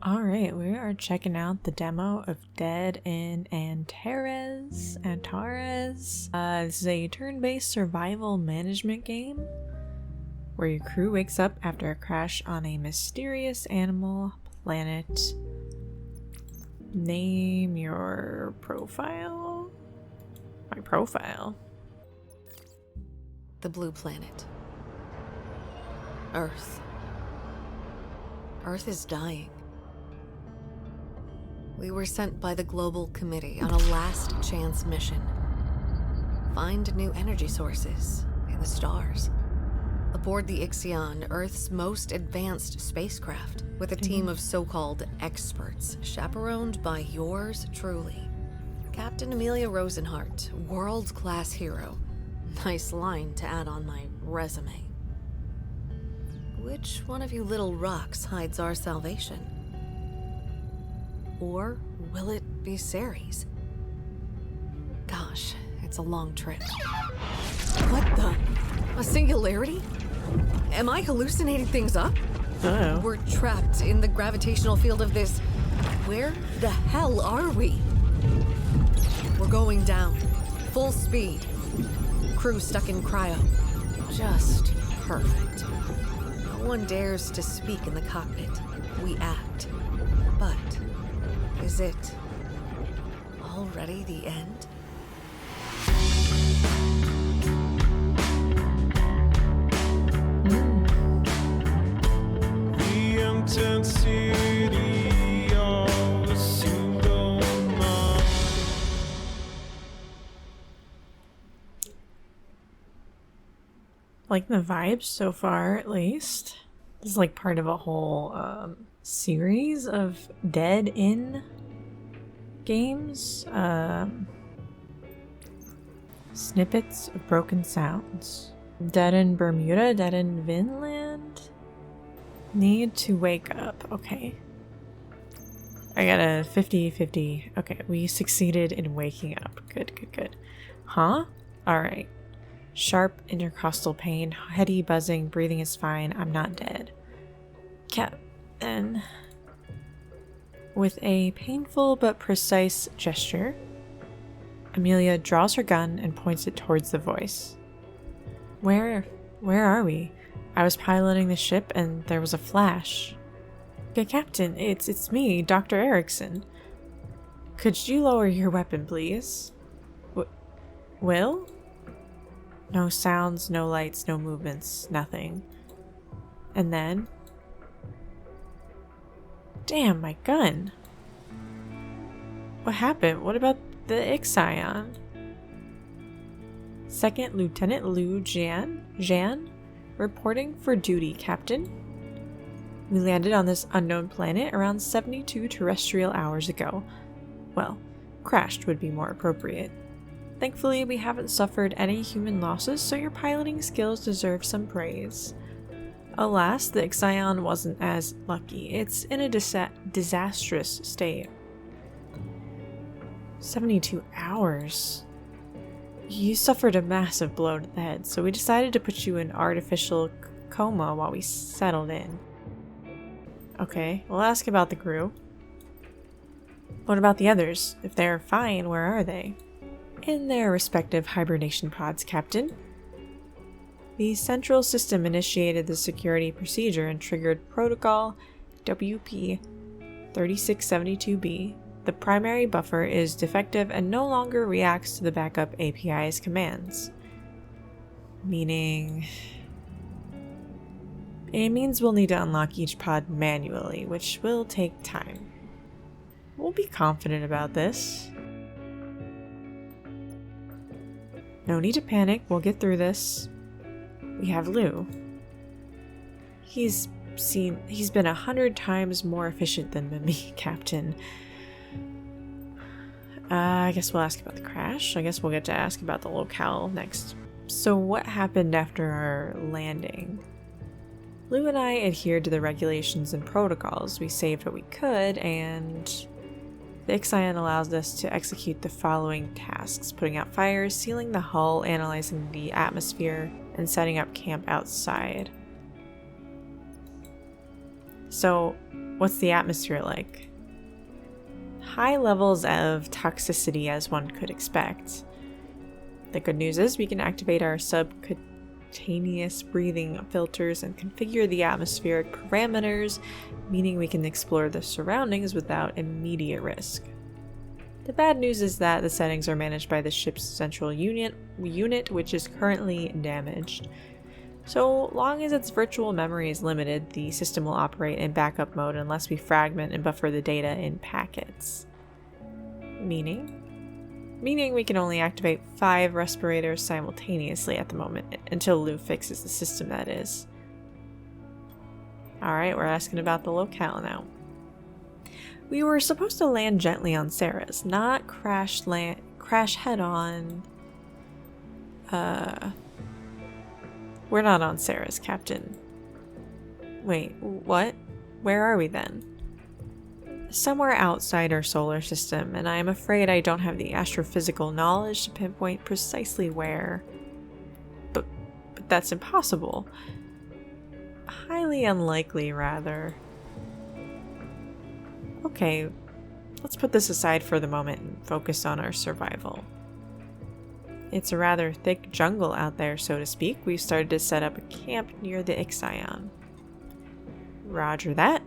Alright, we are checking out the demo of Dead in Antares. This is a turn-based survival management game where your crew wakes up after a crash on a mysterious animal planet. Name your profile? My profile? The blue planet. Earth. Earth is dying. We were sent by the Global Committee on a last chance mission. Find new energy sources in the stars. Aboard the Ixion, Earth's most advanced spacecraft, with a team of so-called experts, chaperoned by yours truly. Captain Amelia Rosenhart, world-class hero. Nice line to add on my resume. Which one of you little rocks hides our salvation? Or will it be Ceres? Gosh, it's a long trip. What the? A singularity? Am I hallucinating things up? Oh. We're trapped in the gravitational field of this. Where the hell are we? We're going down. Full speed. Crew stuck in cryo. Just perfect. No one dares to speak in the cockpit. We act. But is it already the end? The intensity of a single mind. Like the vibes so far, at least. This is like part of a whole series of Dead in games. Snippets of broken sounds. Dead in Bermuda, Dead in Vinland. Need to wake up. Okay. I got a 50-50. Okay, we succeeded in waking up. Good. Huh? Alright. Sharp intercostal pain, heady buzzing, breathing is fine, I'm not dead. Captain. With a painful but precise gesture, Amelia draws her gun and points it towards the voice. Where are we? I was piloting the ship and there was a flash. Okay, Captain, it's me, Dr. Erickson. Could you lower your weapon, please? Will? No sounds, no lights, no movements, nothing. And then... Damn, my gun! What happened? What about the Ixion? Second Lieutenant Liu Jan? Reporting for duty, Captain. We landed on this unknown planet around 72 terrestrial hours ago. Well, crashed would be more appropriate. Thankfully, we haven't suffered any human losses, so your piloting skills deserve some praise. Alas, the Ixion wasn't as lucky. It's in a disastrous state. 72 hours? You suffered a massive blow to the head, so we decided to put you in artificial coma while we settled in. Okay, we'll ask about the crew. What about the others? If they're fine, where are they? In their respective hibernation pods, Captain. The central system initiated the security procedure and triggered Protocol WP-3672B. The primary buffer is defective and no longer reacts to the backup API's commands. Meaning... It means we'll need to unlock each pod manually, which will take time. We'll be confident about this. No need to panic, we'll get through this. We have Lou. He's been 100 times more efficient than me, Captain. I guess we'll ask about the crash. I guess we'll get to ask about the locale next. So what happened after our landing? Lou and I adhered to the regulations and protocols. We saved what we could, and the Ixion allows us to execute the following tasks: putting out fires, sealing the hull, analyzing the atmosphere, and setting up camp outside. So What's the atmosphere like? High levels of toxicity, as one could expect. The good news is we can activate our subcutaneous breathing filters and configure the atmospheric parameters, meaning we can explore the surroundings without immediate risk. The bad news is that the settings are managed by the ship's central unit, which is currently damaged. So long as its virtual memory is limited, the system will operate in backup mode unless we fragment and buffer the data in packets. Meaning we can only activate 5 respirators simultaneously at the moment, until Lou fixes the system, that is. Alright, we're asking about the locale now. We were supposed to land gently on Ceres, not crash head on. We're not on Ceres, Captain. Wait, what? Where are we then? Somewhere outside our solar system, and I am afraid I don't have the astrophysical knowledge to pinpoint precisely where. But that's impossible. Highly unlikely, rather. Okay, let's put this aside for the moment and focus on our survival. It's a rather thick jungle out there, so to speak. We've started to set up a camp near the Ixion. Roger that.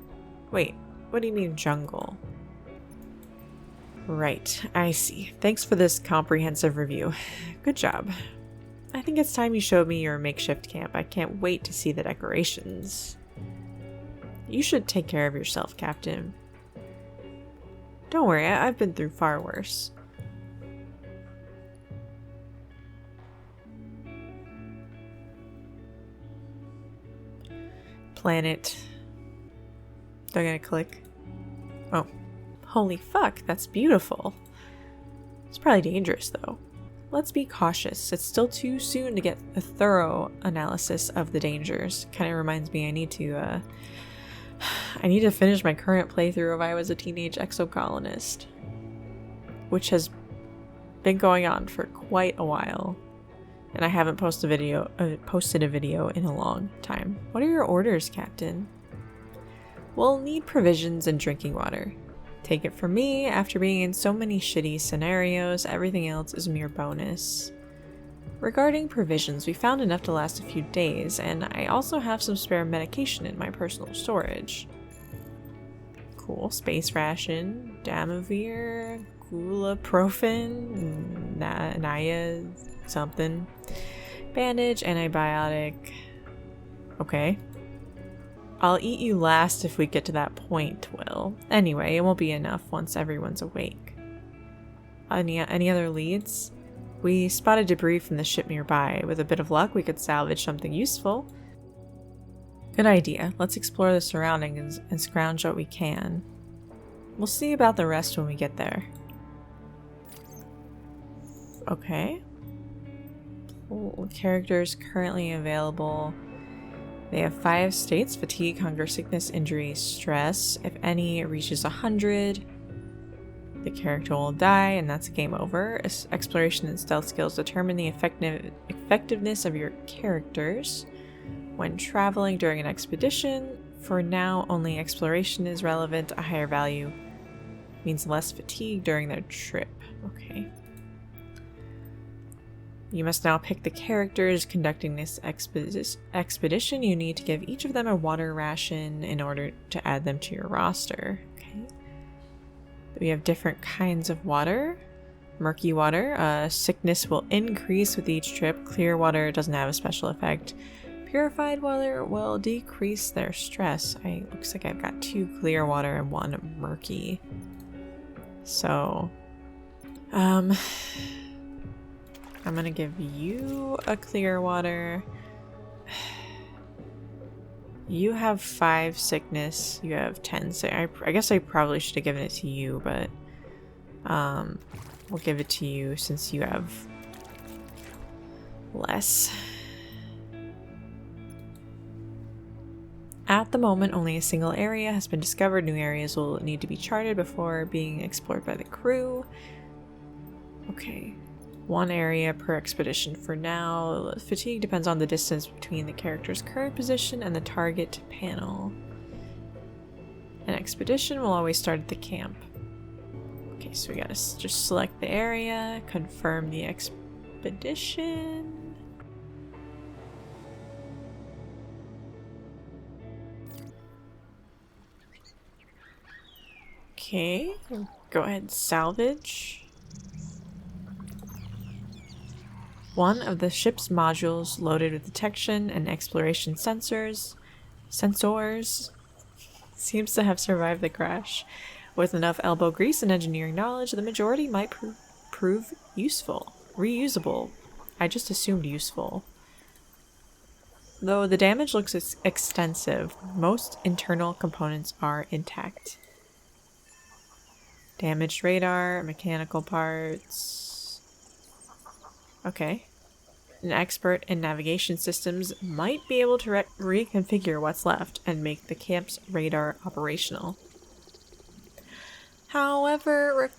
Wait, what do you mean jungle? Right, I see. Thanks for this comprehensive review. Good job. I think it's time you showed me your makeshift camp. I can't wait to see the decorations. You should take care of yourself, Captain. Don't worry, I've been through far worse. Planet. They're gonna click. Oh. Holy fuck, that's beautiful. It's probably dangerous though. Let's be cautious. It's still too soon to get a thorough analysis of the dangers. Kind of reminds me I need to finish my current playthrough of I Was a Teenage Exocolonist, which has been going on for quite a while, and I haven't posted a video in a long time. What are your orders, Captain? We'll need provisions and drinking water. Take it from me, after being in so many shitty scenarios, everything else is mere bonus. Regarding provisions, we found enough to last a few days, and I also have some spare medication in my personal storage. Cool. Space ration, Damavir, Gulaprofen, Naya, something. Bandage, antibiotic. Okay. I'll eat you last if we get to that point, Will. Anyway, it won't be enough once everyone's awake. Any other leads? We spotted debris from the ship nearby. With a bit of luck, we could salvage something useful. Good idea. Let's explore the surroundings and scrounge what we can. We'll see about the rest when we get there. Okay. Characters currently available. They have 5 states: fatigue, hunger, sickness, injury, stress. If any reaches 100, the character will die, and that's game over. Exploration and stealth skills determine the effectiveness of your characters when traveling during an expedition. For now, only exploration is relevant. A higher value means less fatigue during their trip. Okay. You must now pick the characters conducting this expedition. You need to give each of them a water ration in order to add them to your roster. Okay. We have different kinds of water. Murky water. Sickness will increase with each trip. Clear water doesn't have a special effect. Purified water will decrease their stress. Looks like I've got 2 clear water and 1 murky. So, I'm gonna give you a clear water. You have 5 sickness. You have 10 sick. I guess I probably should have given it to you, but we'll give it to you since you have less. At the moment, only a single area has been discovered. New areas will need to be charted before being explored by the crew. Okay. 1 area per expedition for now. Fatigue depends on the distance between the character's current position and the target panel. An expedition will always start at the camp. Okay, so we gotta just select the area, confirm the expedition. Okay, go ahead and salvage. One of the ship's modules loaded with detection and exploration sensors seems to have survived the crash. With enough elbow grease and engineering knowledge, the majority might prove useful. Reusable. I just assumed useful. Though the damage looks extensive, most internal components are intact. Damaged radar, mechanical parts. Okay. An expert in navigation systems might be able to reconfigure what's left and make the camp's radar operational. However,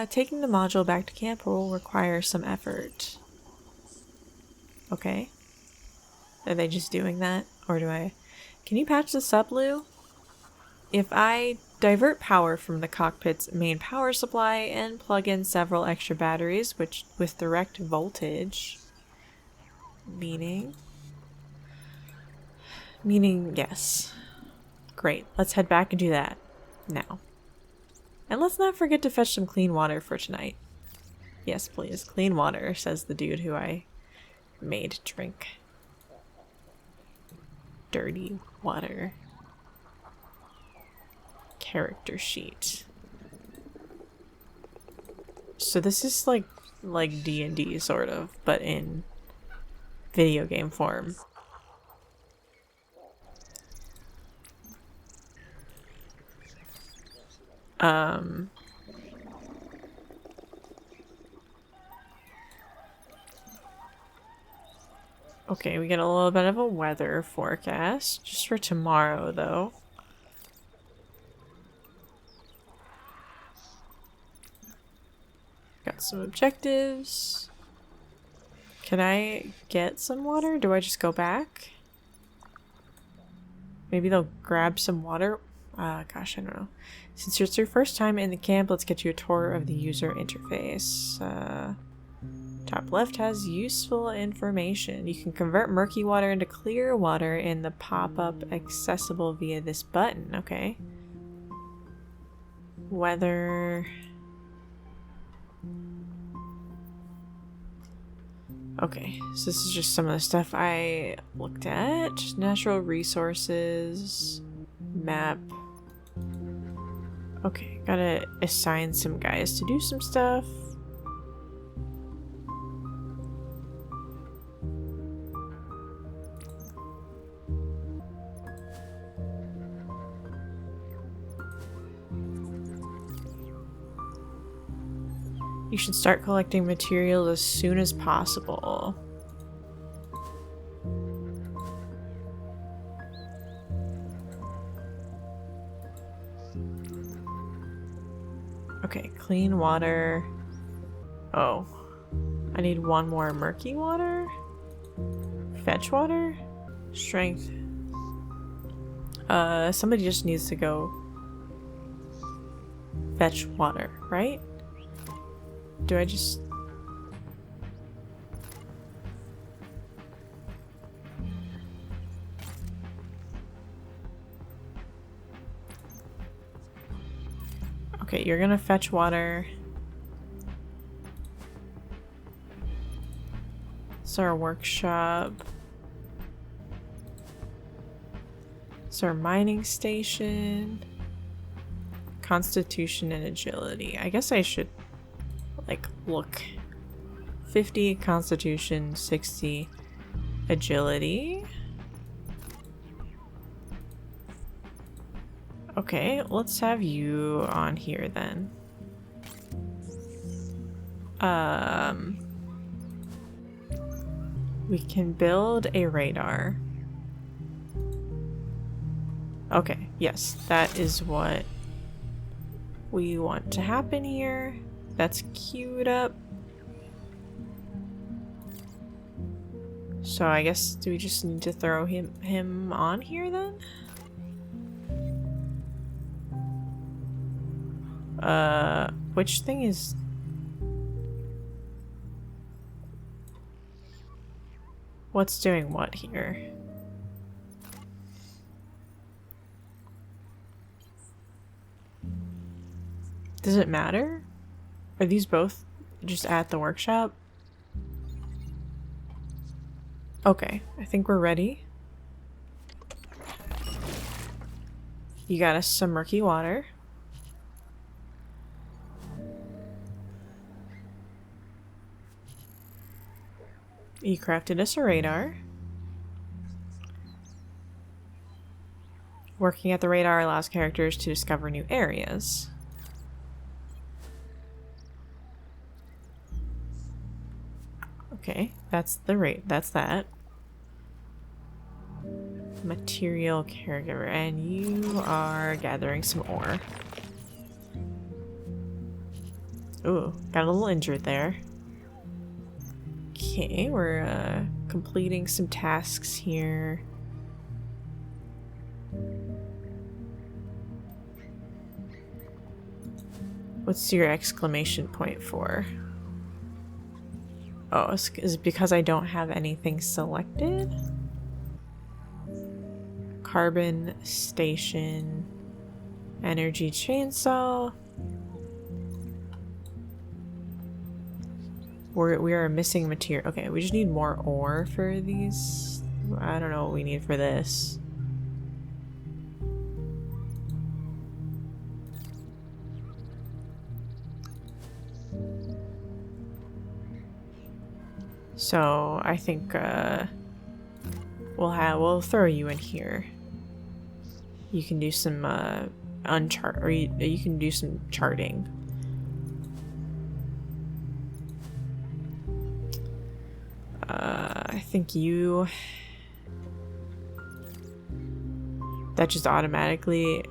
taking the module back to camp will require some effort. Okay. Are they just doing that? Or do I... Can you patch this up, Lou? If I divert power from the cockpit's main power supply and plug in several extra batteries, which with direct voltage... Meaning yes. Great. Let's head back and do that. Now. And let's not forget to fetch some clean water for tonight. Yes, please. Clean water, says the dude who I made drink. Dirty water. Character sheet. So this is like D&D sort of, but in video game form. Okay, we get a little bit of a weather forecast, just for tomorrow though. Got some objectives. Can I get some water? Do I just go back? Maybe they'll grab some water? Gosh, I don't know. Since it's your first time in the camp, let's get you a tour of the user interface. Top left has useful information. You can convert murky water into clear water in the pop-up accessible via this button. Okay. Weather... Okay, so this is just some of the stuff I looked at. Natural resources, map. Okay, gotta assign some guys to do some stuff. You should start collecting materials as soon as possible. Okay, clean water. Oh. I need one more murky water? Fetch water? Strength. Somebody just needs to go fetch water, right? Do I just... Okay, you're gonna fetch water. It's our workshop. It's our mining station. Constitution and agility. I guess I should... like, look. 50 constitution, 60 agility. Okay, let's have you on here then. We can build a radar. Okay, yes, that is what we want to happen here. That's queued up. So I guess, do we just need to throw him on here then? Which thing is... What's doing what here? Does it matter? Are these both just at the workshop? Okay, I think we're ready. You got us some murky water. You crafted us a radar. Working at the radar allows characters to discover new areas. Okay, that's the rate. That's that. Material caregiver, and you are gathering some ore. Ooh, got a little injured there. Okay, we're completing some tasks here. What's your exclamation point for? Oh, is it because I don't have anything selected? Carbon station, energy chainsaw. We are missing material. Okay, we just need more ore for these. I don't know what we need for this. So I think we'll throw you in here. You can do some you can do some charting. I think you... That just automatically...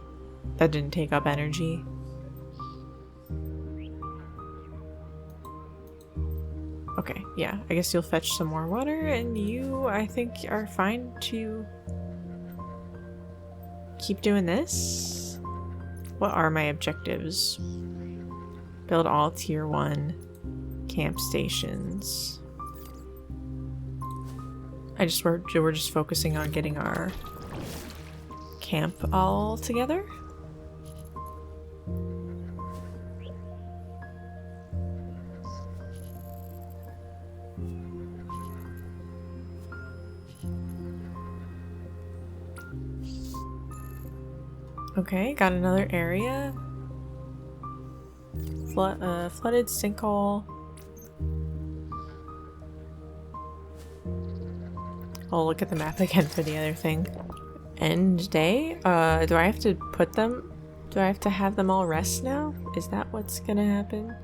That didn't take up energy. Okay, yeah. I guess you'll fetch some more water, and you, I think, are fine to keep doing this. What are my objectives? Build all tier 1 camp stations. We're just focusing on getting our camp all together. Okay, got another area. Flooded sinkhole. I'll look at the map again for the other thing. End day? Do I have to put them? Do I have to have them all rest now? Is that what's gonna happen?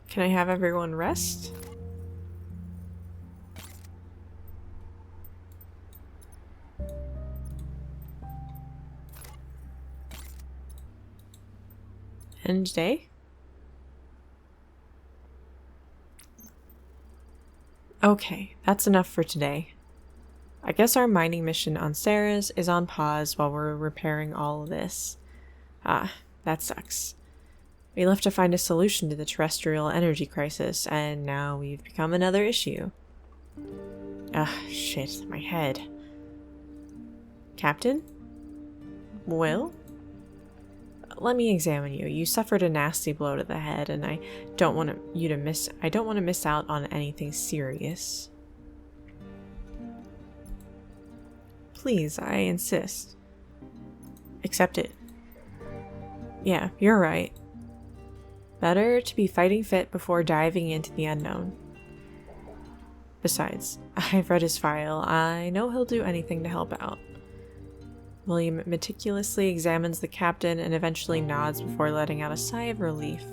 Can I have everyone rest? End day? Okay, that's enough for today. I guess our mining mission on Antares is on pause while we're repairing all of this. Ah, that sucks. We left to find a solution to the terrestrial energy crisis, and now we've become another issue. Ah, shit, my head. Captain? Will? Let me examine you. You suffered a nasty blow to the head, and I don't want to miss out on anything serious. Please, I insist. Accept it. Yeah, you're right. Better to be fighting fit before diving into the unknown. Besides, I've read his file. I know he'll do anything to help out. William meticulously examines the captain and eventually nods before letting out a sigh of relief.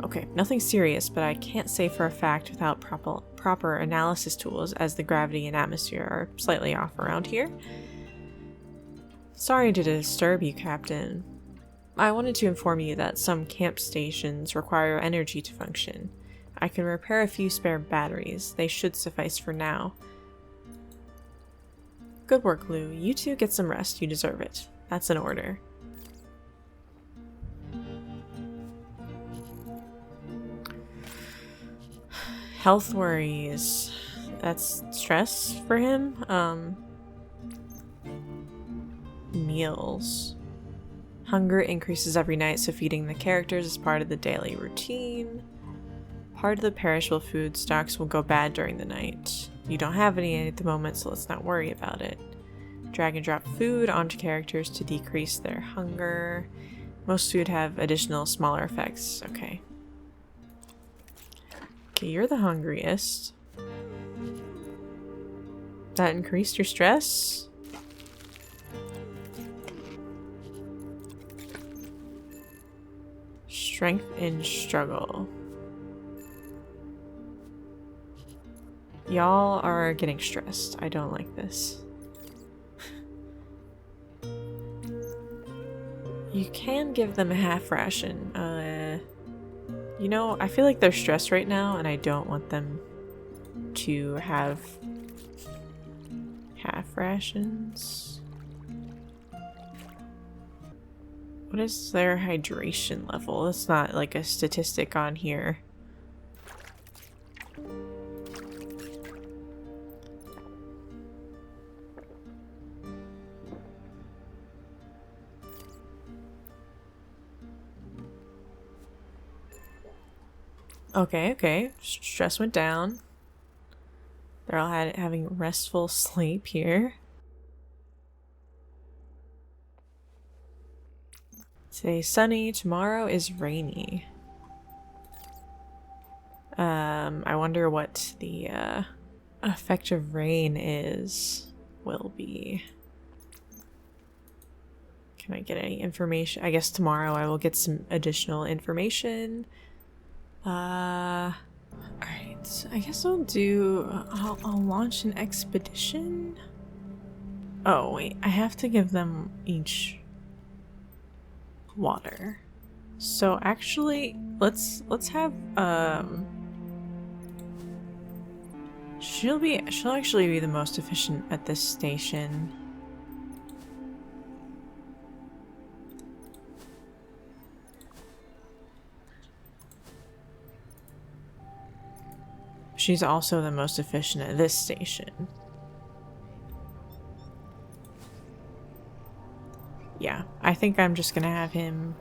Okay, nothing serious, but I can't say for a fact without proper analysis tools, as the gravity and atmosphere are slightly off around here. Sorry to disturb you, Captain. I wanted to inform you that some camp stations require energy to function. I can repair a few spare batteries. They should suffice for now. Good work, Lou. You two get some rest. You deserve it. That's an order. Health worries. That's stress for him. Meals. Hunger increases every night, so feeding the characters is part of the daily routine. Part of the perishable food stocks will go bad during the night. You don't have any at the moment, so let's not worry about it. Drag and drop food onto characters to decrease their hunger. Most food have additional smaller effects. Okay. Okay, you're the hungriest. That increased your stress? Strength in struggle. Y'all are getting stressed. I don't like this. You can give them a half ration. You know, I feel like they're stressed right now, and I don't want them to have half rations. What is their hydration level? It's not like a statistic on here. Okay, okay. Stress went down. They're all having restful sleep here. Today's sunny, tomorrow is rainy. I wonder what the effect of rain will be. Can I get any information? I guess tomorrow I will get some additional information. Alright, so I guess I'll launch an expedition. Oh wait, I have to give them each water. So actually, let's have she'll actually be the most efficient at this station. She's also the most efficient at this station. Yeah, I think I'm just gonna have him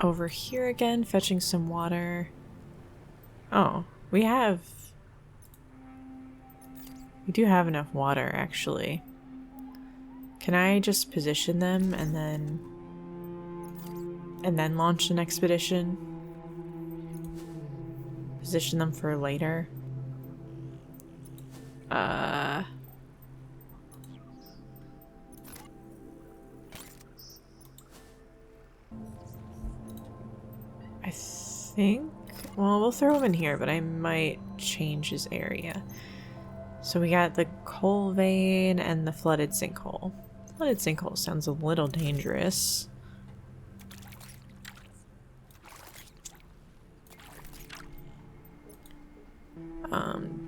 over here again, fetching some water. Oh, we do have enough water, actually. Can I just position them and then launch an expedition? Position them for later. I think, well, we'll throw him in here, but I might change his area. So we got the coal vein and the flooded sinkhole. Flooded sinkhole sounds a little dangerous.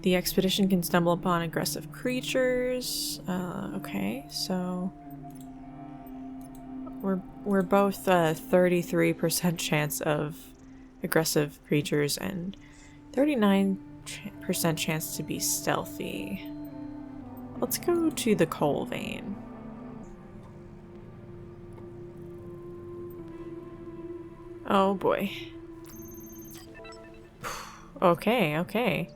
The expedition can stumble upon aggressive creatures. Okay, so we're both 33% chance of aggressive creatures and 39% chance to be stealthy. Let's go to the coal vein. Oh boy. Okay, okay.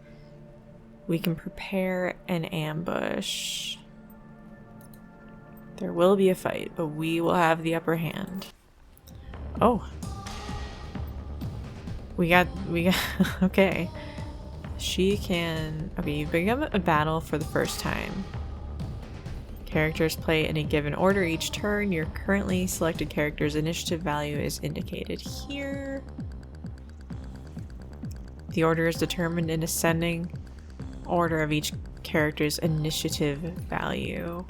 We can prepare an ambush. There will be a fight, but we will have the upper hand. Oh. We got, okay. She can, okay, you've begun a battle for the first time. Characters play in a given order each turn. Your currently selected character's initiative value is indicated here. The order is determined in ascending order of each character's initiative value.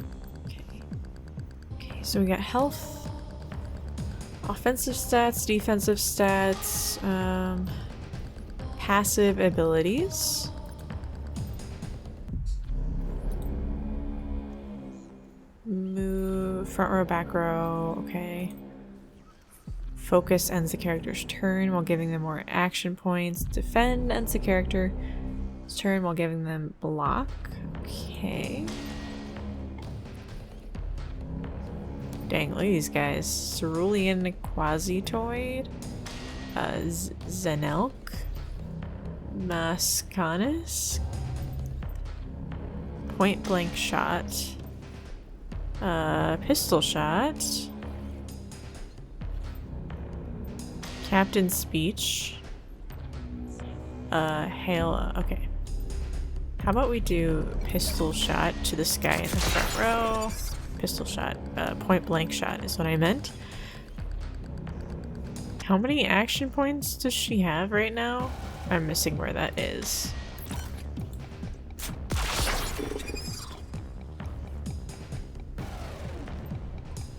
Okay. Okay, so we got health, offensive stats, defensive stats, passive abilities. Front row, back row. Okay. Focus ends the character's turn while giving them more action points. Defend ends the character's turn while giving them block. Okay. Dang, look at these guys. Cerulean Quasitoid. Zenelk. Mascanis. Point blank shot. Pistol shot. Captain speech. Hail. Okay. How about we do pistol shot to this guy in the front row? Pistol shot. Point blank shot is what I meant. How many action points does she have right now? I'm missing where that is.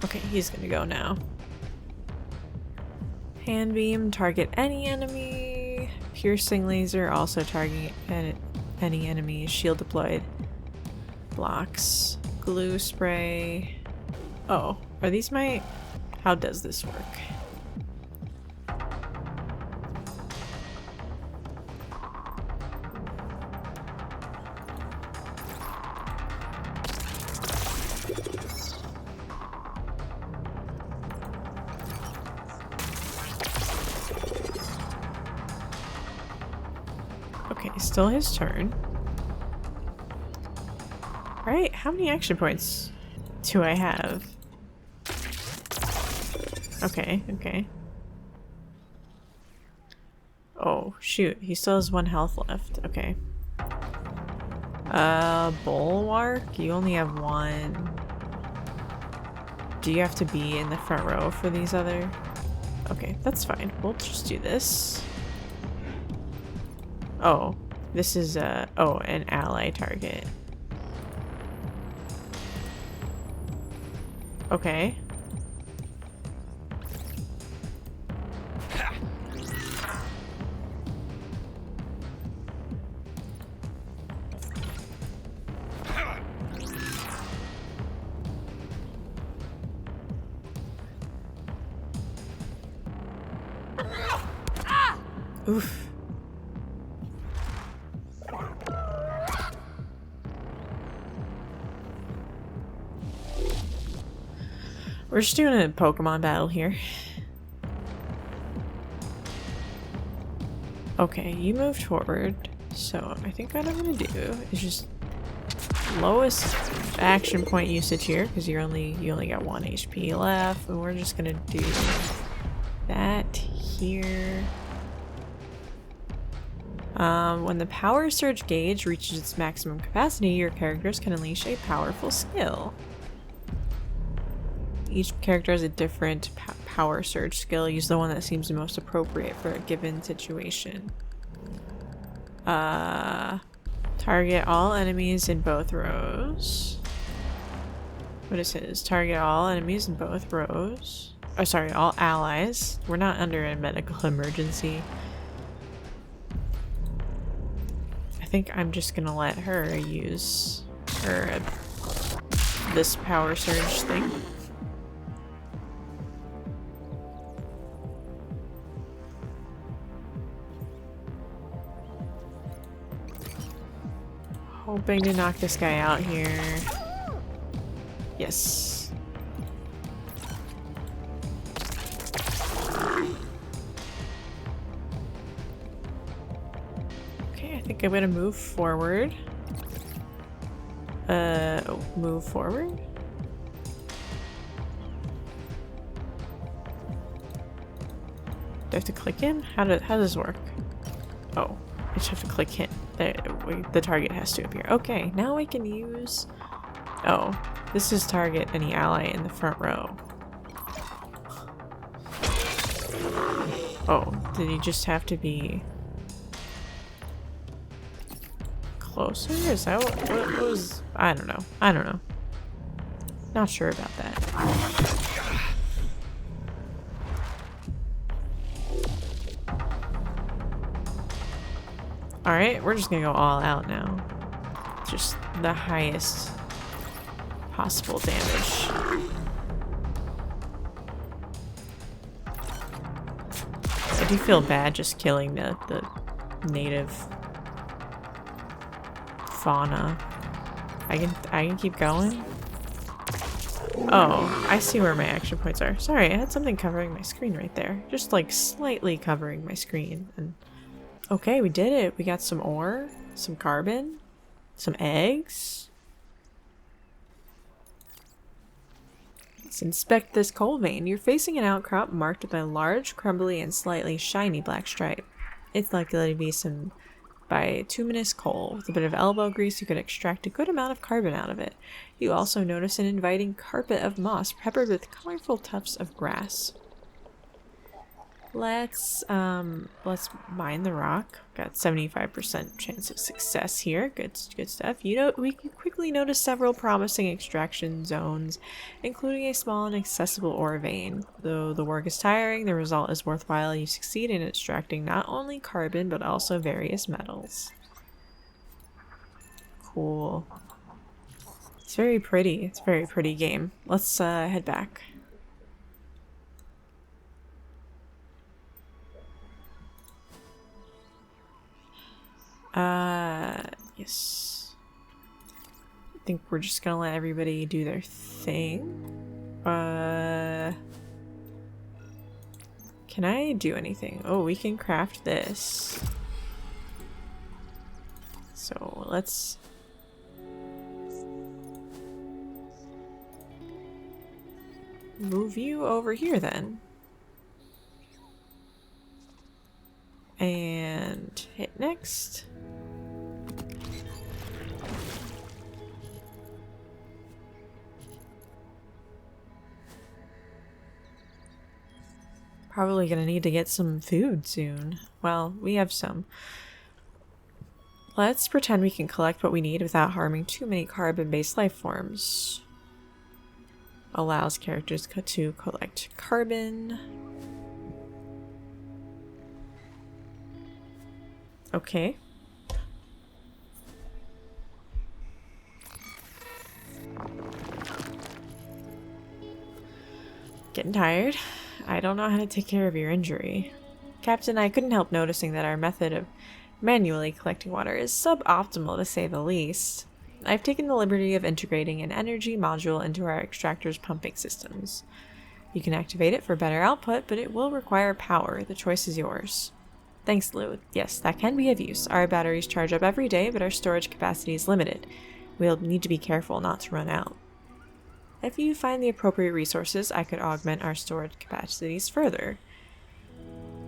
Okay, he's gonna go now. Hand beam, target any enemy. Piercing laser, also target any enemy. Shield deployed. Blocks. Glue spray. Oh, are these my... How does this work? Okay, still his turn. Alright, how many action points do I have? Okay, okay. Oh, shoot. He still has 1 health left. Okay. Bulwark? You only have 1. Do you have to be in the front row for these other? Okay, that's fine. We'll just do this. Oh, this is oh, an ally target. Okay. Oof. We're just doing a Pokemon battle here. Okay, you moved forward. So I think what I'm gonna do is just lowest action point usage here because you only got 1 HP left, and we're just gonna do that here. When the power surge gauge reaches its maximum capacity, your characters can unleash a powerful skill. Each character has a different power surge skill. Use the one that seems the most appropriate for a given situation. Target all enemies in both rows. What is his? Target all enemies in both rows. Oh, sorry, all allies. We're not under a medical emergency. I think I'm just gonna let her use this power surge thing. Hoping to knock this guy out here. Yes. Okay, I think I'm gonna move forward. Move forward? Do I have to click him? How does this work? Oh, I just have to click him. The target has to appear. Okay, now we can use... Oh, this is target any ally in the front row. Oh, did he just have to be closer? Is that what was... I don't know. I don't know. Not sure about that. Alright, we're just gonna go all out now. Just the highest possible damage. do feel bad just killing the native fauna. I can keep going. Oh, I see where my action points are. Sorry, I had something covering my screen right there. Just like slightly covering my screen. And okay, we did it. We got some ore, some carbon, some eggs. Let's inspect this coal vein. You're facing an outcrop marked with a large, crumbly, and slightly shiny black stripe. It's likely to be some bituminous coal. With a bit of elbow grease, you could extract a good amount of carbon out of it. You also notice an inviting carpet of moss peppered with colorful tufts of grass. Let's mine the rock. Got 75% chance of success here. Good stuff. You know, we quickly notice several promising extraction zones, including a small and accessible ore vein. Though the work is tiring, the result is worthwhile. You succeed in extracting not only carbon but also various metals. Cool. It's very pretty. It's a very pretty game. Let's head back. Yes. I think we're just gonna let everybody do their thing. Can I do anything? Oh, we can craft this. So let's move you over here then. And hit next. Probably gonna need to get some food soon. Well, we have some. Let's pretend we can collect what we need without harming too many carbon-based life forms. Allows characters to collect carbon. Okay. Getting tired. I don't know how to take care of your injury. Captain, I couldn't help noticing that our method of manually collecting water is suboptimal to say the least. I've taken the liberty of integrating an energy module into our extractor's pumping systems. You can activate it for better output, but it will require power. The choice is yours. Thanks, Lou. Yes, that can be of use. Our batteries charge up every day, but our storage capacity is limited. We'll need to be careful not to run out. If you find the appropriate resources, I could augment our storage capacities further.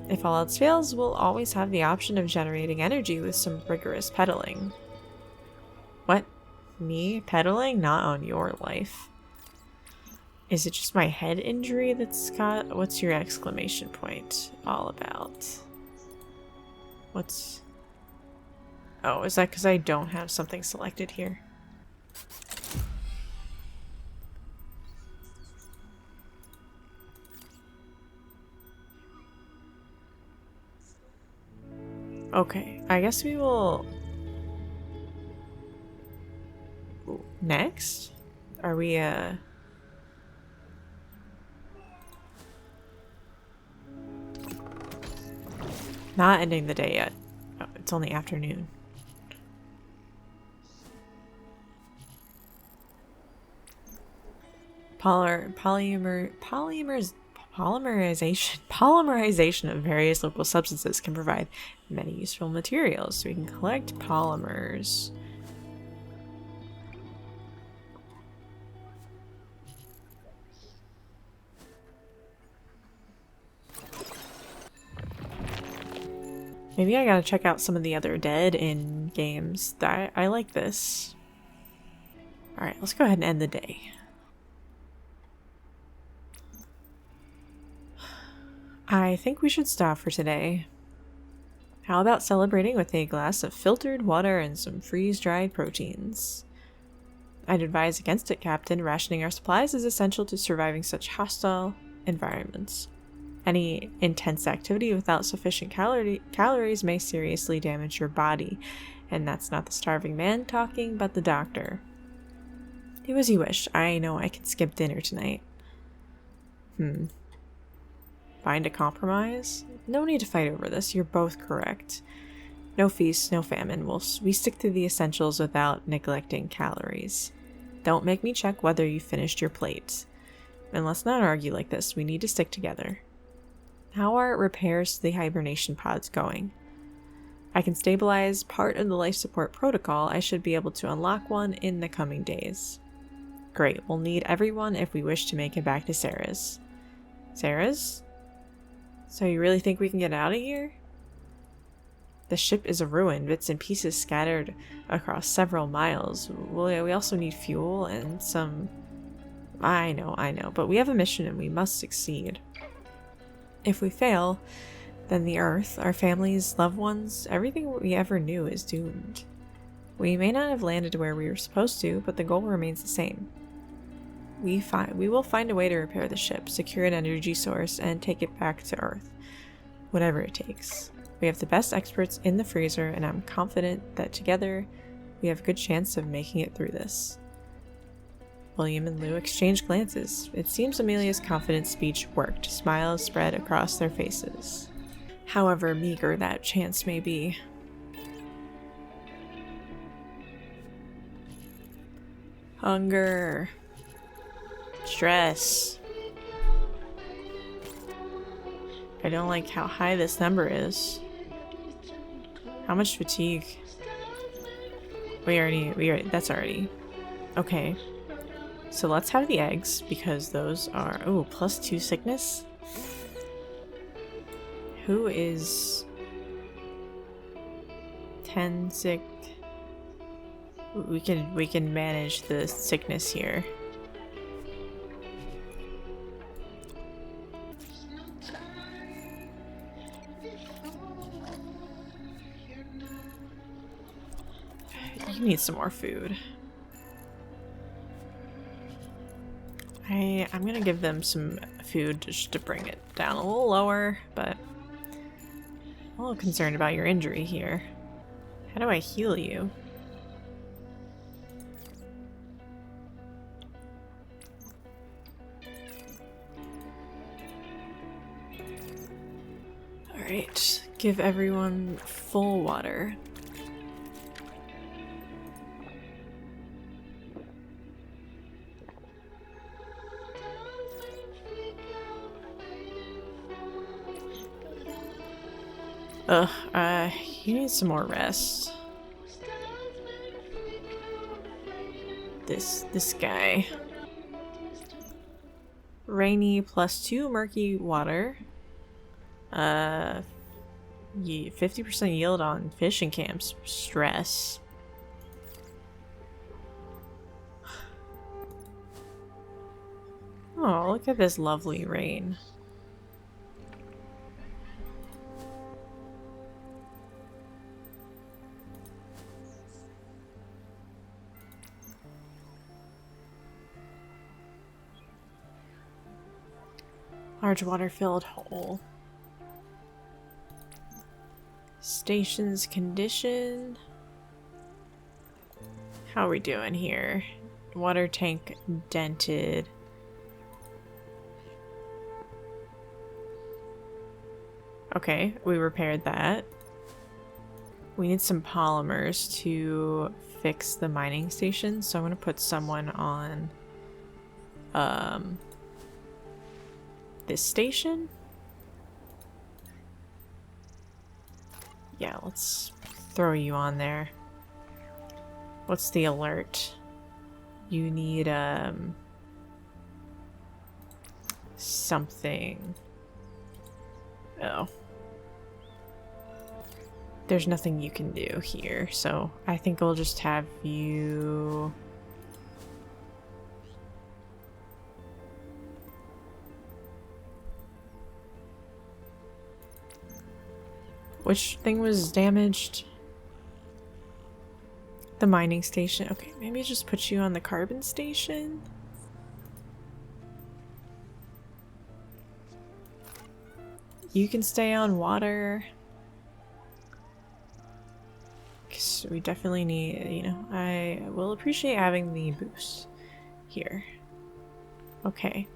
If all else fails, we'll always have the option of generating energy with some rigorous pedaling. What? Me pedaling? Not on your life. Is it just my head injury that's got... What's your exclamation point all about? What's... Oh, is that because I don't have something selected here? Okay, I guess we will... Ooh, next? Are we, Not ending the day yet. Oh, it's only afternoon. Polymerization of various local substances can provide many useful materials, so we can collect polymers. Maybe I gotta check out some of the other Dead in games. I like this. Alright, let's go ahead and end the day. I think we should stop for today. How about celebrating with a glass of filtered water and some freeze-dried proteins? I'd advise against it, Captain. Rationing our supplies is essential to surviving such hostile environments. Any intense activity without sufficient calories may seriously damage your body. And that's not the starving man talking, but the doctor. Do as you wish. I know I can skip dinner tonight. Find a compromise? No need to fight over this, you're both correct. No feast, no famine. We stick to the essentials without neglecting calories. Don't make me check whether you finished your plate. And let's not argue like this, we need to stick together. How are repairs to the hibernation pods going? I can stabilize part of the life support protocol. I should be able to unlock one in the coming days. Great, we'll need everyone if we wish to make it back to Sarah's. Sarah's? So you really think we can get out of here? The ship is a ruin, bits and pieces scattered across several miles. We also need fuel and some... I know, but we have a mission and we must succeed. If we fail, then the Earth, our families, loved ones, everything we ever knew is doomed. We may not have landed where we were supposed to, but the goal remains the same. We will find a way to repair the ship, secure an energy source, and take it back to Earth. Whatever it takes. We have the best experts in the freezer, and I'm confident that together we have a good chance of making it through this. William and Lou exchanged glances. It seems Amelia's confident speech worked. Smiles spread across their faces. However meager that chance may be. Hunger. Stress. I don't like how high this number is. How much fatigue? We already, that's already. Okay. So let's have the eggs, because those are, oh, +2 sickness? Who is 10 sick? We can manage the sickness here. You need some more food. I'm gonna give them some food just to bring it down a little lower, but I'm a little concerned about your injury here. How do I heal you? Alright, give everyone full water. You need some more rest. This guy. Rainy +2 murky water. 50% yield on fishing camps. Stress. Oh, look at this lovely rain. Large water-filled hole. Station's condition. How are we doing here? Water tank dented. Okay, we repaired that. We need some polymers to fix the mining station, so I'm gonna put someone on this station. Yeah, let's throw you on there. What's the alert? You need something. Oh. There's nothing you can do here, so I think we'll just have you... Which thing was damaged? The mining station. Okay, maybe just put you on the carbon station? You can stay on water. 'Cause we definitely need, you know, I will appreciate having the boost here. Okay.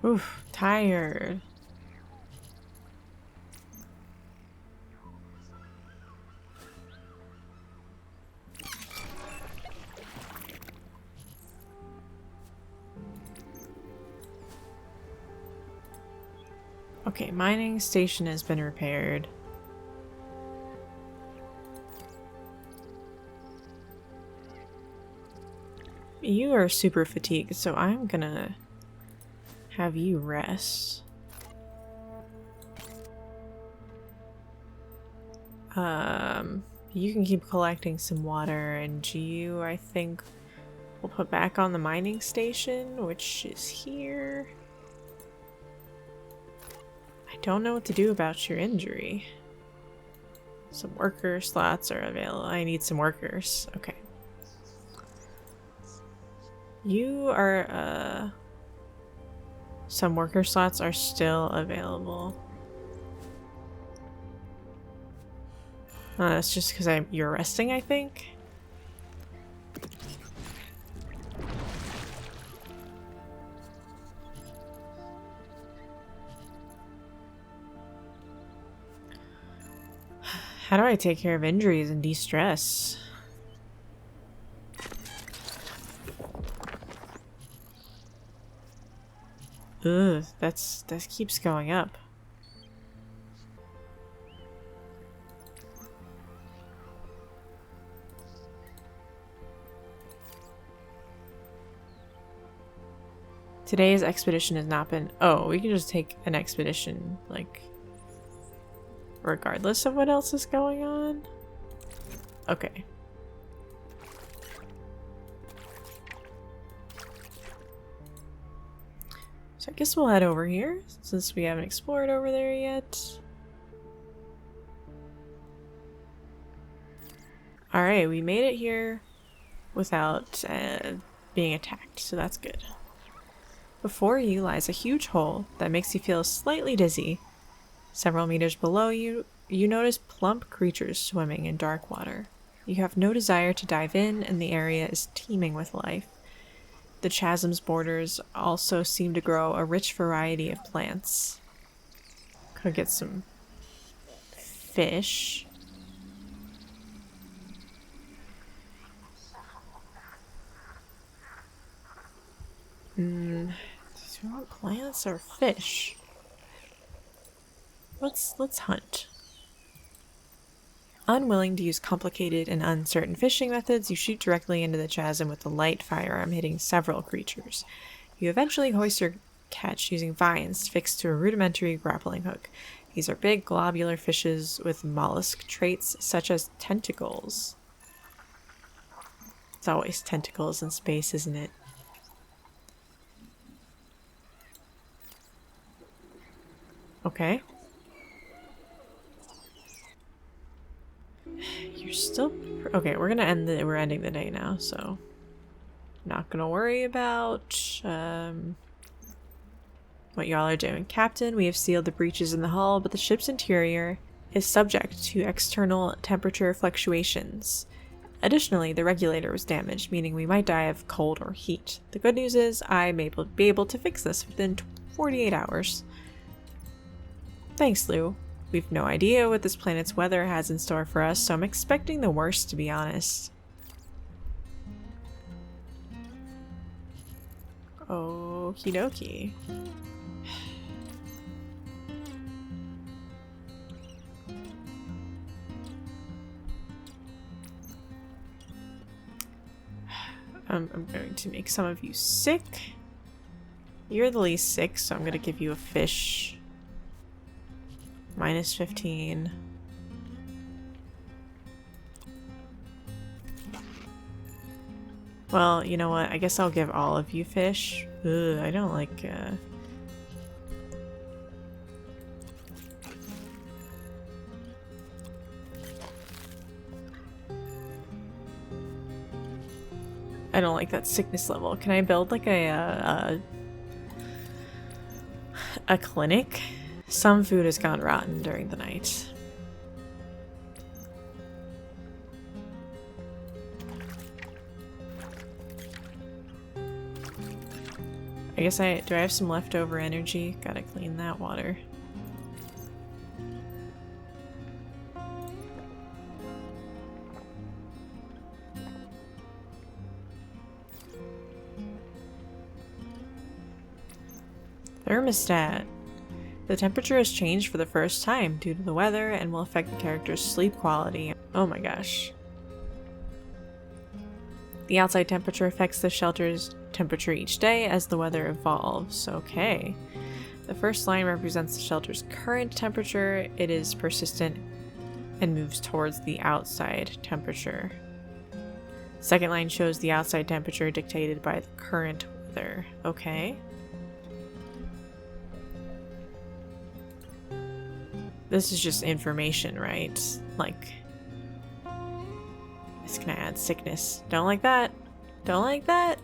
Oof, tired. Okay, mining station has been repaired. You are super fatigued, so I'm gonna have you rest. You can keep collecting some water, and you, I think, we'll put back on the mining station, which is here. I don't know what to do about your injury. Some worker slots are available. I need some workers. Okay. You are, some worker slots are still available. That's just because you're resting, I think. How do I take care of injuries and de-stress? Ugh, that keeps going up. Today's expedition has not been... Oh, we can just take an expedition, like, regardless of what else is going on? Okay. So I guess we'll head over here, since we haven't explored over there yet. Alright, we made it here without being attacked, so that's good. Before you lies a huge hole that makes you feel slightly dizzy. Several meters below you, you notice plump creatures swimming in dark water. You have no desire to dive in, and the area is teeming with life. The chasm's borders also seem to grow a rich variety of plants. Could get some fish. Do you want plants or fish? Let's hunt. Unwilling to use complicated and uncertain fishing methods, you shoot directly into the chasm with a light firearm, hitting several creatures. You eventually hoist your catch using vines fixed to a rudimentary grappling hook. These are big, globular fishes with mollusk traits such as tentacles. It's always tentacles in space, isn't it? Okay. You're still... Okay, we're ending the day now, so... Not gonna worry about, what y'all are doing. Captain, we have sealed the breaches in the hull, but the ship's interior is subject to external temperature fluctuations. Additionally, the regulator was damaged, meaning we might die of cold or heat. The good news is I may be able to fix this within 48 hours. Thanks, Lou. We've no idea what this planet's weather has in store for us, so I'm expecting the worst, to be honest. Okie dokie. I'm going to make some of you sick. You're the least sick, so I'm going to give you a fish. Minus 15. Well, you know what? I guess I'll give all of you fish. Ugh, I don't like, I don't like that sickness level. Can I build like a clinic? Some food has gone rotten during the night. I guess do I have some leftover energy? Gotta clean that water. Thermostat. The temperature has changed for the first time due to the weather and will affect the character's sleep quality. Oh my gosh. The outside temperature affects the shelter's temperature each day as the weather evolves. Okay. The first line represents the shelter's current temperature. It is persistent and moves towards the outside temperature. Second line shows the outside temperature dictated by the current weather. Okay. This is just information, right? Like, it's gonna add sickness. Don't like that. Don't like that.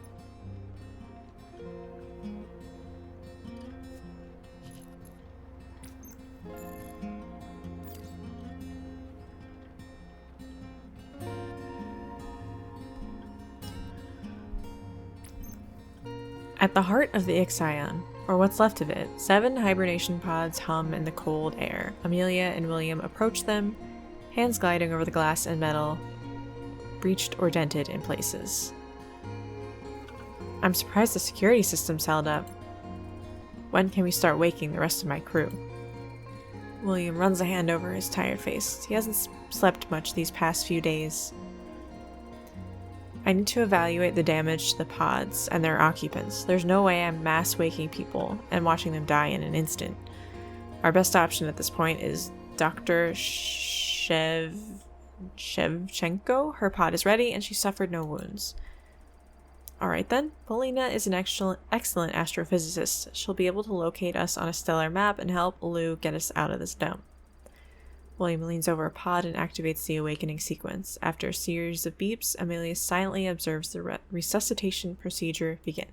At the heart of the Ixion, or what's left of it, 7 hibernation pods hum in the cold air. Amelia and William approach them, hands gliding over the glass and metal, breached or dented in places. I'm surprised the security system's held up. When can we start waking the rest of my crew? William runs a hand over his tired face. He hasn't slept much these past few days. I need to evaluate the damage to the pods and their occupants. There's no way I'm mass waking people and watching them die in an instant. Our best option at this point is Dr. Shevchenko. Her pod is ready and she suffered no wounds. Alright then, Polina is an excellent astrophysicist. She'll be able to locate us on a stellar map and help Lou get us out of this dump. William leans over a pod and activates the awakening sequence. After a series of beeps, Amelia silently observes the resuscitation procedure begin.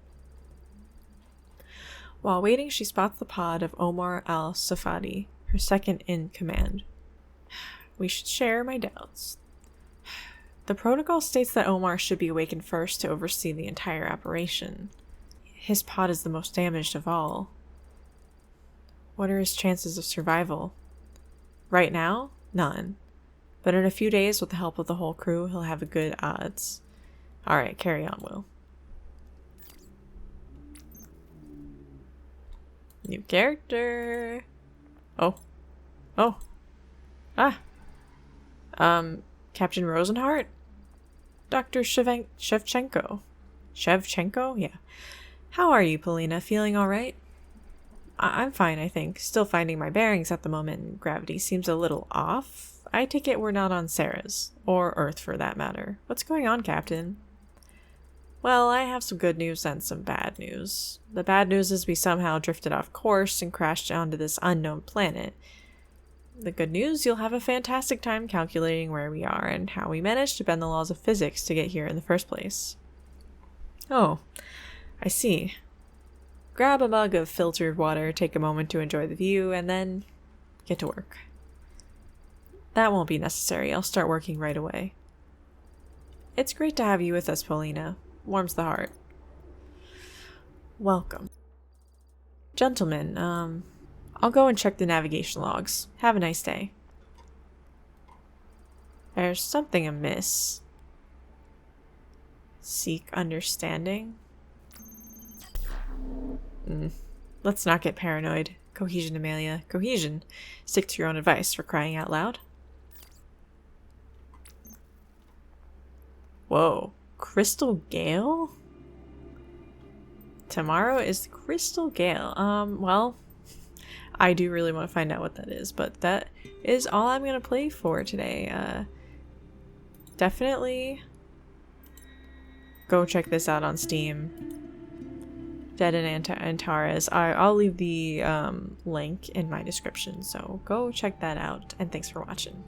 While waiting, she spots the pod of Omar al-Safadi, her second in command. We should share my doubts. The protocol states that Omar should be awakened first to oversee the entire operation. His pod is the most damaged of all. What are his chances of survival? Right now, none. But in a few days, with the help of the whole crew, he'll have a good odds. Alright, carry on, Will. New character. Oh. Ah. Captain Rosenhart? Dr. Shevchenko. Shevchenko? Yeah. How are you, Polina? Feeling alright? I'm fine, I think. Still finding my bearings at the moment, and gravity seems a little off. I take it we're not on Ceres. Or Earth, for that matter. What's going on, Captain? Well, I have some good news and some bad news. The bad news is we somehow drifted off course and crashed onto this unknown planet. The good news, you'll have a fantastic time calculating where we are and how we managed to bend the laws of physics to get here in the first place. Oh, I see. Grab a mug of filtered water, take a moment to enjoy the view, and then get to work. That won't be necessary. I'll start working right away. It's great to have you with us, Polina. Warms the heart. Welcome. Gentlemen, I'll go and check the navigation logs. Have a nice day. There's something amiss. Seek understanding. Let's not get paranoid. Cohesion, Amelia. Cohesion. Stick to your own advice, for crying out loud. Whoa. Crystal Gale? Tomorrow is the Crystal Gale. Well, I do really want to find out what that is, but that is all I'm going to play for today. Definitely go check this out on Steam. Dead in Antares. I'll leave the link in my description, so go check that out, and thanks for watching.